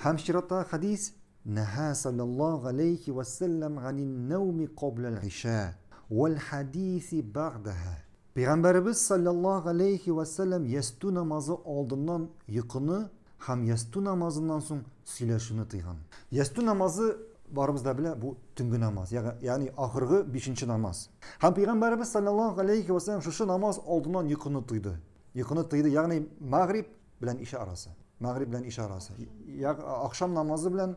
Hem şirata hadis Neha sallallahu aleyhi ve sellem anin nevmi qoblel işa vel hadisi ba'daha. Peygamberimiz sallallahu aleyhi ve sellem yastu namazı aldığından yıkını hem yastu namazından sonra silahını tıygan. Yastu namazı barımızda bile bu tüngü namaz. Yani ahırgı 5. namaz. Hem Peygamberimiz sallallahu aleyhi ve sellem şu namaz aldığından yıkını tıydı. Yıkını tıydı yani Maghrib bilen işe arası. Maghrib bilen işe arası. Ya akşam namazı bilen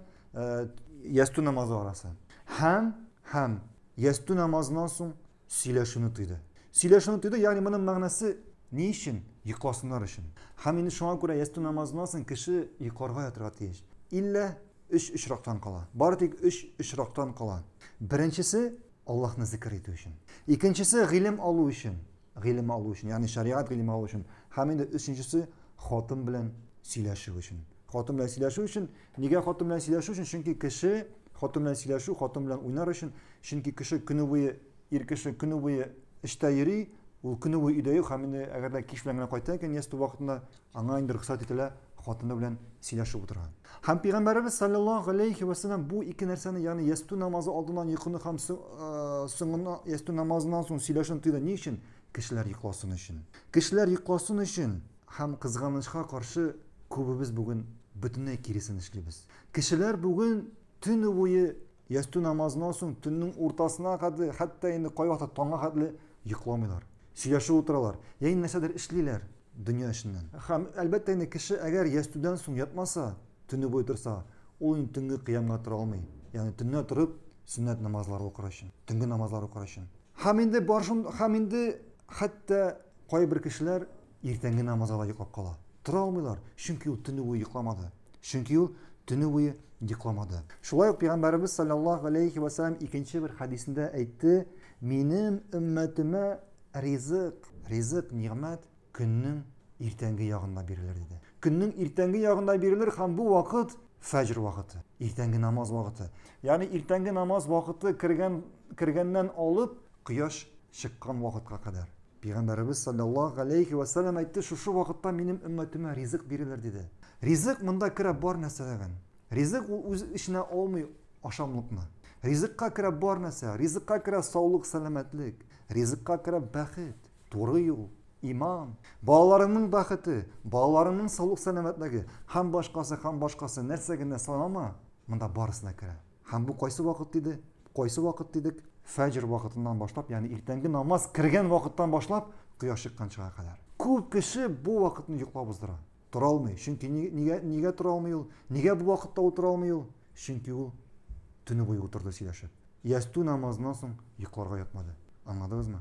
yastu namazı arası. Hem yastu namazından sonra silahını tıydı. Silahını tıydı yani bunun manası ne için? Yıklasınlar için. Hem şu an göre yastu namazından sonra kişi yukarıya yatırga teyiş. İlla 3 işraktan kala. Bari tek 3 işraktan kala. Birincisi Allah'ını zikir ettiği için. İkincisi ilim alu için. İlim alu için. Yani şeriat ilmi alu için. Hem de üçüncüsü hatım bilen silaşı için. Hatım bilen silaşı için. Niye hatım bilen silaşı için? Çünkü kişi hatım bilen silaşı, hatım bilen oynar için. Çünkü kişi günü boyu işte yeri, o günü boyu ideyi hem de eğer de kişi bilen kaytarken yastu vaktinde ana indir kısat etiler hatında bilen silaşı oturan. Hem Peygamberimiz sallallahu aleyhi ve sellem bu iki nerseni yani yastu namazı aldığından yıkını hem sonuna yastu namazından sonra silaşını tıydı. Niçin? Kişiler yıklasın için. Kişiler yıklasın için hem kızganışa karşı kubimiz bugün bütününe kirisin işliyiz. Kişiler bugün tünü boyu yastu namazından sonra tünün ortasına kadar hatta indi koy vakti tonga kadar yıklamıyorlar. Silaşı oturalar. Yani nesedir işliler dünya işinden. Hem elbette yine kişi eğer yastudan sonra yatmasa tünü boyu dursa o tüngü kıyamga tura almay. Yani tünne turup sünnet namazları okurasın. Tüngü namazları okurasın. Hem indi hatta koy bir kişiler ertengi namazda yıklap kala. Tura almıyorlar. Çünkü o tünü boyu yıklamadı. Çünkü o tünü boyu yıklamadı. Şulay Peygamberimiz sallallahu aleyhi ve sellem ikinci bir hadisinde aytti. Benim ümmetime rizık, nimet günün ertengi yağında birilir dedi. Günün ertengi yağında birilir hem bu vakit fecr vakiti. Ertengi namaz vakiti. Yani ertengi namaz vakiti kirgenden alıp kıyaş çıkan vakitka kadar. Peygamberimiz sallallahu aleyhi ve sellem aytti şu vakitte benim ümmetime rizık birilir dedi. Rizık bunda kira bar neselegan. Rizık o işine olmuyor aşamlıkna. Rizıkka kira bar nese. Rizıkka kira sağlık, selametlik. Rizıkka kira bahit, doğru yol, iman. Bağlarının bahiti, bağlarının sağlık, selametligi. Hem başkası nerseginde sanama. Bunda barısına kira. Hem bu qaysı vakit dedi? Qaysı vakit dedik? Fecr vakitinden başlap yani ertengi namaz kirgen vakitten başlap kıyaş çıkkançığa kadar. Көп kişi bu vakitini yıklap ızdırır. Tura almıyor. Çünkü niye tura almıyor? Niye bu vakitte otura almıyor? Çünkü o tünü boyu oturdu silaşı. Yastu namazından sonra yıklarga yatmadı. Anladınız mı?